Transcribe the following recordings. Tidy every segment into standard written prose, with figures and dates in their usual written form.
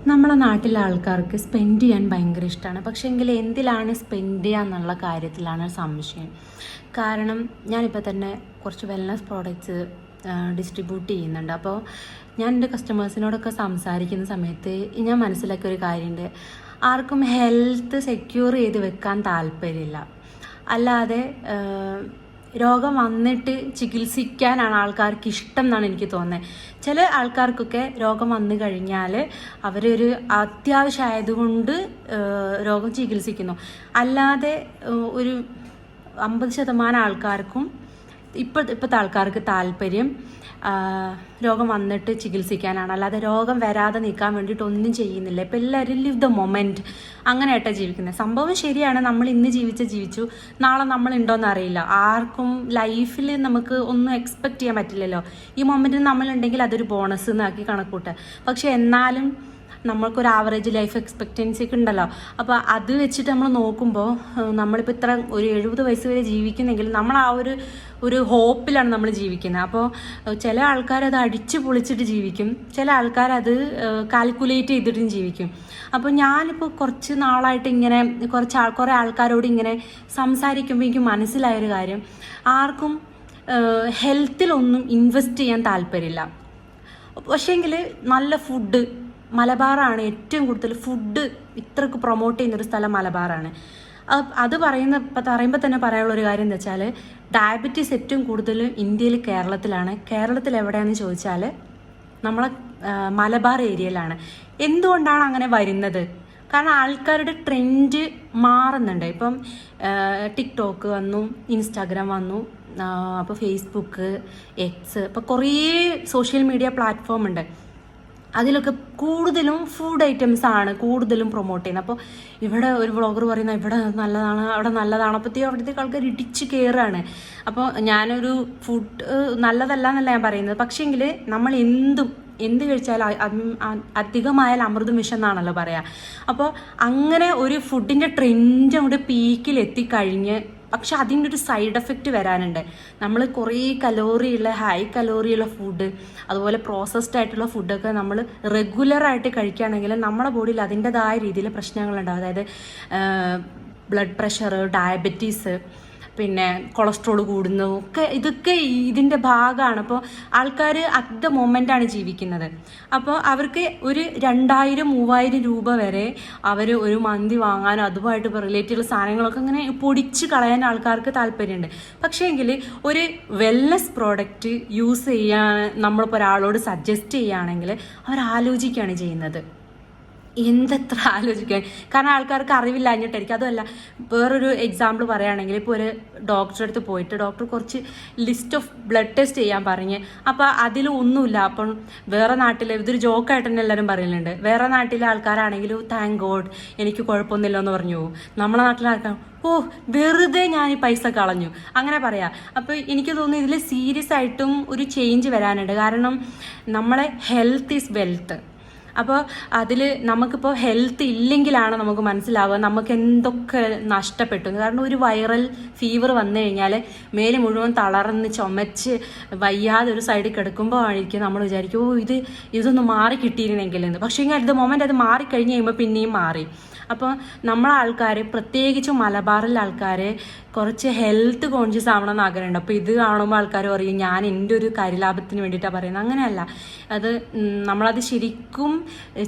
നമ്മളെ നാട്ടിലെ ആൾക്കാർക്ക് സ്പെൻഡ് ചെയ്യാൻ ഭയങ്കര ഇഷ്ടമാണ്. പക്ഷേ എങ്കിൽ എന്തിലാണ് സ്പെൻഡ് ചെയ്യുക എന്നുള്ള കാര്യത്തിലാണ് സംശയം. കാരണം ഞാനിപ്പോൾ തന്നെ കുറച്ച് വെൽനസ് പ്രോഡക്റ്റ്സ് ഡിസ്ട്രിബ്യൂട്ട് ചെയ്യുന്നുണ്ട്. അപ്പോൾ ഞാൻ എൻ്റെ കസ്റ്റമേഴ്സിനോടൊക്കെ സംസാരിക്കുന്ന സമയത്ത് ഞാൻ മനസ്സിലാക്കിയ ഒരു കാര്യമുണ്ട്. ആർക്കും ഹെൽത്ത് സെക്യൂർ ചെയ്ത് വെക്കാൻ താല്പര്യമില്ല. അല്ലാതെ രോഗം വന്നിട്ട് ചികിത്സിക്കാനാണ് ആൾക്കാർക്ക് ഇഷ്ടം എന്നാണ് എനിക്ക് തോന്നുന്നത്. ചില ആൾക്കാർക്കൊക്കെ രോഗം വന്നു കഴിഞ്ഞാൽ അവരൊരു അത്യാവശ്യമായതുകൊണ്ട് രോഗം ചികിത്സിക്കുന്നു. അല്ലാതെ ഒരു 50% ആൾക്കാർക്കും ഇപ്പോഴത്തെ ആൾക്കാർക്ക് താല്പര്യം രോഗം വന്നിട്ട് ചികിത്സിക്കാനാണ്. അല്ലാതെ രോഗം വരാതെ നിൽക്കാൻ വേണ്ടിയിട്ട് ഒന്നും ചെയ്യുന്നില്ല. ഇപ്പം എല്ലാവരും ലിവ് ദ മൊമെൻറ്റ് അങ്ങനെയായിട്ടാണ് ജീവിക്കുന്നത്. സംഭവം ശരിയാണ്, നമ്മൾ ഇന്ന് ജീവിച്ചു, നാളെ നമ്മൾ ഉണ്ടോയെന്ന് അറിയില്ല. ആർക്കും ലൈഫിൽ നമുക്ക് ഒന്നും എക്സ്പെക്റ്റ് ചെയ്യാൻ പറ്റില്ലല്ലോ. ഈ മൊമെൻറ്റിൽ നമ്മളുണ്ടെങ്കിൽ അതൊരു ബോണസ് എന്നാക്കി കണക്കൂട്ടുക. പക്ഷെ എന്നാലും നമ്മൾക്കൊരു ആവറേജ് ലൈഫ് എക്സ്പെക്റ്റൻസി ഒക്കെ ഉണ്ടല്ലോ. അപ്പോൾ അത് വെച്ചിട്ട് നമ്മൾ നോക്കുമ്പോൾ നമ്മളിപ്പോൾ ഇത്ര ഒരു 70 വയസ്സ് വരെ ജീവിക്കുന്നെങ്കിൽ നമ്മൾ ആ ഒരു ഹോപ്പിലാണ് നമ്മൾ ജീവിക്കുന്നത്. അപ്പോൾ ചില ആൾക്കാരത് അടിച്ച് പൊളിച്ചിട്ട് ജീവിക്കും, ചില ആൾക്കാരത് കാൽക്കുലേറ്റ് ചെയ്തിട്ടും ജീവിക്കും. അപ്പോൾ ഞാനിപ്പോൾ കുറച്ച് നാളായിട്ട് ഇങ്ങനെ കുറേ ആൾക്കാരോട് ഇങ്ങനെ സംസാരിക്കുമ്പോൾ എനിക്ക് മനസ്സിലായൊരു കാര്യം, ആർക്കും ഹെൽത്തിലൊന്നും ഇൻവെസ്റ്റ് ചെയ്യാൻ താല്പര്യമില്ല. പക്ഷേങ്കിൽ നല്ല ഫുഡ്, മലബാറാണ് ഏറ്റവും കൂടുതൽ ഫുഡ് ഇത്രക്ക് പ്രൊമോട്ട് ചെയ്യുന്നൊരു സ്ഥലം മലബാറാണ്. അത് പറയുമ്പോൾ തന്നെ പറയാനുള്ളൊരു കാര്യം എന്താ വെച്ചാൽ, ഡയബറ്റീസ് ഏറ്റവും കൂടുതൽ ഇന്ത്യയിൽ കേരളത്തിലാണ്. കേരളത്തിൽ എവിടെയാണെന്ന് ചോദിച്ചാൽ നമ്മളെ മലബാർ ഏരിയയിലാണ്. എന്തുകൊണ്ടാണ് അങ്ങനെ വരുന്നത്? കാരണം ആൾക്കാരുടെ ട്രെൻഡ് മാറുന്നുണ്ട്. ഇപ്പം ടിക്ടോക്ക് വന്നു, ഇൻസ്റ്റാഗ്രാം വന്നു, അപ്പോൾ ഫേസ്ബുക്ക്, എക്സ്, ഇപ്പോൾ കുറേ സോഷ്യൽ മീഡിയ പ്ലാറ്റ്ഫോം ഉണ്ട്. അതിലൊക്കെ കൂടുതലും ഫുഡ് ഐറ്റംസ് ആണ് കൂടുതലും പ്രൊമോട്ട് ചെയ്യുന്നത്. അപ്പോൾ ഇവിടെ ഒരു വ്ളോഗർ പറയുന്ന ഇവിടെ നല്ലതാണ്, അവിടെ നല്ലതാണ്, അപ്പോഴത്തേക്കും അവിടത്തേക്ക് ആൾക്കാർ ഇടിച്ച് കയറുകയാണ്. അപ്പോൾ ഞാനൊരു ഫുഡ് നല്ലതല്ല എന്നല്ല ഞാൻ പറയുന്നത്. പക്ഷേങ്കിൽ നമ്മൾ എന്ത് കഴിച്ചാലും അധികമായാൽ അമൃതം വിഷം എന്നാണല്ലോ പറയുക. അപ്പോൾ അങ്ങനെ ഒരു ഫുഡിൻ്റെ ട്രെൻഡ് അവിടെ പീക്കിൽ എത്തിക്കഴിഞ്ഞ്, പക്ഷെ അതിൻ്റെ ഒരു സൈഡ് എഫക്റ്റ് വരാനുണ്ട്. നമ്മൾ കുറേ ഹൈ കലോറിയുള്ള ഫുഡ്, അതുപോലെ പ്രോസസ്ഡ് ആയിട്ടുള്ള ഫുഡൊക്കെ നമ്മൾ റെഗുലറായിട്ട് കഴിക്കുകയാണെങ്കിൽ നമ്മുടെ ബോഡിയിൽ അതിൻ്റെതായ രീതിയിൽ പ്രശ്നങ്ങളുണ്ടാവും. അതായത് ബ്ലഡ് പ്രഷർ, ഡയബറ്റീസ്, പിന്നെ കൊളസ്ട്രോൾ കൂടുന്നു, ഇതൊക്കെ ഇതിൻ്റെ ഭാഗമാണ്. അപ്പോൾ ആൾക്കാർ അറ്റ് ദ മൊമെൻ്റാണ് ജീവിക്കുന്നത്. അപ്പോൾ അവർക്ക് ഒരു 2000-3000 രൂപ വരെ അവർ ഒരു മന്തി വാങ്ങാനോ അതുമായിട്ട് റിലേറ്റീവ് സാധനങ്ങളൊക്കെ ഇങ്ങനെ പൊടിച്ച് കളയാൻ ആൾക്കാർക്ക് താല്പര്യമുണ്ട്. പക്ഷേ എങ്കിൽ ഒരു വെൽനസ് പ്രോഡക്റ്റ് യൂസ് ചെയ്യാൻ നമ്മളിപ്പോൾ ഒരാളോട് സജസ്റ്റ് ചെയ്യുകയാണെങ്കിൽ അവർ ആലോചിക്കുകയാണ് ചെയ്യുന്നത്. എന്തെത്ര ആലോചിക്കാൻ, കാരണം ആൾക്കാർക്ക് അറിവില്ലാഞ്ഞിട്ടായിരിക്കും. അതുമല്ല, വേറൊരു എക്സാമ്പിൾ പറയുകയാണെങ്കിൽ, ഇപ്പോൾ ഒരു ഡോക്ടറെ അടുത്ത് പോയിട്ട് ഡോക്ടർ കുറച്ച് ലിസ്റ്റ് ഓഫ് ബ്ലഡ് ടെസ്റ്റ് ചെയ്യാൻ പറഞ്ഞ്, അപ്പോൾ അതിലൊന്നുമില്ല. അപ്പം വേറെ നാട്ടിൽ ഇതൊരു ജോക്കായിട്ട് തന്നെ എല്ലാവരും പറയുന്നുണ്ട്. വേറെ നാട്ടിലെ ആൾക്കാരാണെങ്കിലും താങ്ക് ഗോഡ് എനിക്ക് കുഴപ്പമൊന്നുമില്ല എന്ന് പറഞ്ഞു പോകും. നമ്മളെ നാട്ടിലെ ആൾക്കാർ വെറുതെ ഞാൻ ഈ പൈസ കളഞ്ഞു അങ്ങനെ പറയാം. അപ്പോൾ എനിക്ക് തോന്നുന്നു ഇതിൽ സീരിയസ് ആയിട്ടും ഒരു ചേഞ്ച് വരാനുണ്ട്. കാരണം നമ്മളെ ഹെൽത്ത് ഈസ് വെൽത്ത്. അപ്പോൾ അതിൽ നമുക്കിപ്പോൾ ഹെൽത്ത് ഇല്ലെങ്കിലാണ് നമുക്ക് മനസ്സിലാവുക നമുക്ക് എന്തൊക്കെ നഷ്ടപ്പെട്ടു. കാരണം ഒരു വൈറൽ ഫീവർ വന്നു കഴിഞ്ഞാൽ മേല് മുഴുവൻ തളർന്ന് ചുമച്ച് വയ്യാതെ ഒരു സൈഡിൽ കിടക്കുമ്പോൾ ആയിരിക്കും നമ്മൾ വിചാരിക്കും ഇതൊന്ന് മാറി കിട്ടിയിരുന്നെങ്കിലെന്ന്. പക്ഷേ അറ്റ് ദ മൊമെൻ്റ് അത് മാറിക്കഴിഞ്ഞ് കഴിയുമ്പോൾ പിന്നെയും മാറി. അപ്പോൾ നമ്മളെ ആൾക്കാർ, പ്രത്യേകിച്ചും മലബാറിലെ ആൾക്കാർ കുറച്ച് ഹെൽത്ത് കോൺഷ്യസ് ആവണമെന്ന് ആഗ്രഹമുണ്ട്. അപ്പോൾ ഇത് കാണുമ്പോൾ ആൾക്കാർ പറയും ഞാൻ എൻ്റെ ഒരു കാര്യലാഭത്തിന് വേണ്ടിയിട്ടാണ് പറയുന്നത്. അങ്ങനെയല്ല, അത് നമ്മളത് ശരിക്കും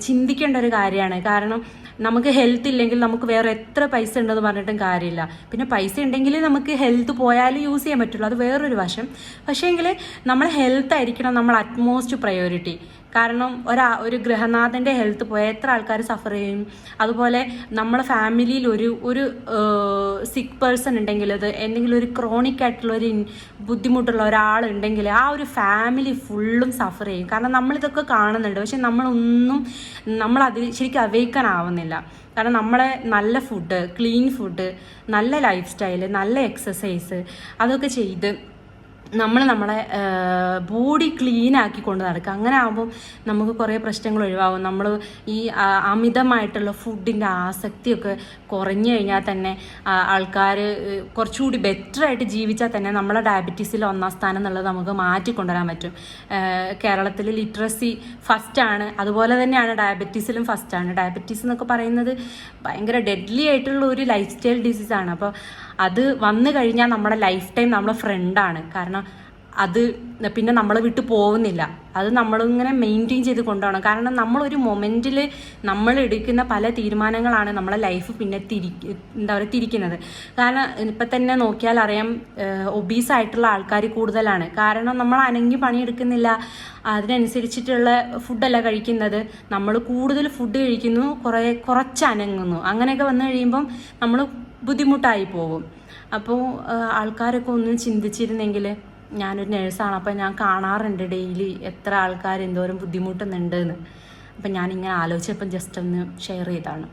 ചിന്തിക്കേണ്ട ഒരു കാര്യമാണ്. കാരണം നമുക്ക് ഹെൽത്ത് ഇല്ലെങ്കിൽ നമുക്ക് വേറെ എത്ര പൈസ ഉണ്ടെന്ന് പറഞ്ഞിട്ടും കാര്യമില്ല. പിന്നെ പൈസ ഉണ്ടെങ്കിൽ നമുക്ക് ഹെൽത്ത് പോയാലും യൂസ് ചെയ്യാൻ പറ്റുള്ളൂ, അത് വേറൊരു വശം. പക്ഷേങ്കിൽ നമ്മൾ ഹെൽത്ത് ആയിരിക്കണം നമ്മൾ അറ്റ്മോസ്റ്റ് പ്രയോറിറ്റി. കാരണം ഒരു ഗൃഹനാഥൻ്റെ ഹെൽത്ത് പോയാൽ എത്ര ആൾക്കാർ സഫർ ചെയ്യും. അതുപോലെ നമ്മളെ ഫാമിലിയിൽ ഒരു സിക്ക് പേഴ്സൺ ഉണ്ടെങ്കിൽ, അത് എന്തെങ്കിലും ഒരു ക്രോണിക് ആയിട്ടുള്ള ഒരു ബുദ്ധിമുട്ടുള്ള ഒരാളുണ്ടെങ്കിൽ ആ ഒരു ഫാമിലി ഫുള്ളും സഫർ ചെയ്യും. കാരണം നമ്മളിതൊക്കെ കാണുന്നുണ്ട്, പക്ഷെ നമ്മളതിൽ ശരിക്കും അവേക്കൻ ആവുന്നില്ല. കാരണം നമ്മളെ നല്ല ഫുഡ്, ക്ലീൻ ഫുഡ്, നല്ല ലൈഫ് സ്റ്റൈല്, നല്ല എക്സസൈസ് അതൊക്കെ ചെയ്ത് നമ്മൾ നമ്മളെ ബോഡി ക്ലീൻ ആക്കി കൊണ്ട് നടക്കുക. അങ്ങനെ ആകുമ്പം നമുക്ക് കുറേ പ്രശ്നങ്ങൾ ഒഴിവാകും. നമ്മൾ ഈ അമിതമായിട്ടുള്ള ഫുഡിൻ്റെ ആസക്തിയൊക്കെ കുറഞ്ഞു കഴിഞ്ഞാൽ തന്നെ ആൾക്കാർ കുറച്ചുകൂടി ബെറ്ററായിട്ട് ജീവിച്ചാൽ തന്നെ നമ്മളെ ഡയബറ്റീസിൽ 1ാം സ്ഥാനം എന്നുള്ളത് നമുക്ക് മാറ്റിക്കൊണ്ടുവരാൻ പറ്റും. കേരളത്തിൽ ലിറ്ററസി ഫസ്റ്റാണ്, അതുപോലെ തന്നെയാണ് ഡയബറ്റീസിലും ഫസ്റ്റാണ്. ഡയബറ്റീസ് എന്നൊക്കെ പറയുന്നത് ഭയങ്കര ഡെഡ്ലി ആയിട്ടുള്ള ഒരു ലൈഫ് സ്റ്റൈൽ ഡിസീസാണ്. അപ്പോൾ അത് വന്നു കഴിഞ്ഞാൽ നമ്മുടെ ലൈഫ് ടൈം നമ്മളെ ഫ്രണ്ടാണ്. കാരണം അത് പിന്നെ നമ്മളെ വിട്ട് പോകുന്നില്ല. അത് നമ്മളിങ്ങനെ മെയിൻറ്റെയിൻ ചെയ്ത് കൊണ്ടുപോകണം. കാരണം നമ്മളൊരു മൊമെൻറ്റിൽ നമ്മൾ എടുക്കുന്ന പല തീരുമാനങ്ങളാണ് നമ്മളെ ലൈഫ് പിന്നെ തിരിക്കുന്നത്. കാരണം ഇപ്പം തന്നെ നോക്കിയാൽ അറിയാം, ഒബീസായിട്ടുള്ള ആൾക്കാർ കൂടുതലാണ്. കാരണം നമ്മൾ അനങ്ങി പണിയെടുക്കുന്നില്ല, അതിനനുസരിച്ചിട്ടുള്ള ഫുഡല്ല കഴിക്കുന്നത്. നമ്മൾ കൂടുതൽ ഫുഡ് കഴിക്കുന്നു, കുറച്ച് അനങ്ങുന്നു. അങ്ങനെയൊക്കെ വന്നു കഴിയുമ്പം നമ്മൾ ബുദ്ധിമുട്ടായി പോകും. അപ്പോൾ ആൾക്കാരൊക്കെ ഒന്നും ചിന്തിച്ചിരുന്നെങ്കിൽ, ഞാനൊരു നേഴ്സാണ്, അപ്പം ഞാൻ കാണാറുണ്ട് ഡെയിലി എത്ര ആൾക്കാർ എന്തോരം ബുദ്ധിമുട്ടുന്നുണ്ട് എന്ന്. അപ്പം ഞാനിങ്ങനെ ആലോചിച്ചപ്പം ജസ്റ്റ് ഒന്ന് ഷെയർ ചെയ്താണ്.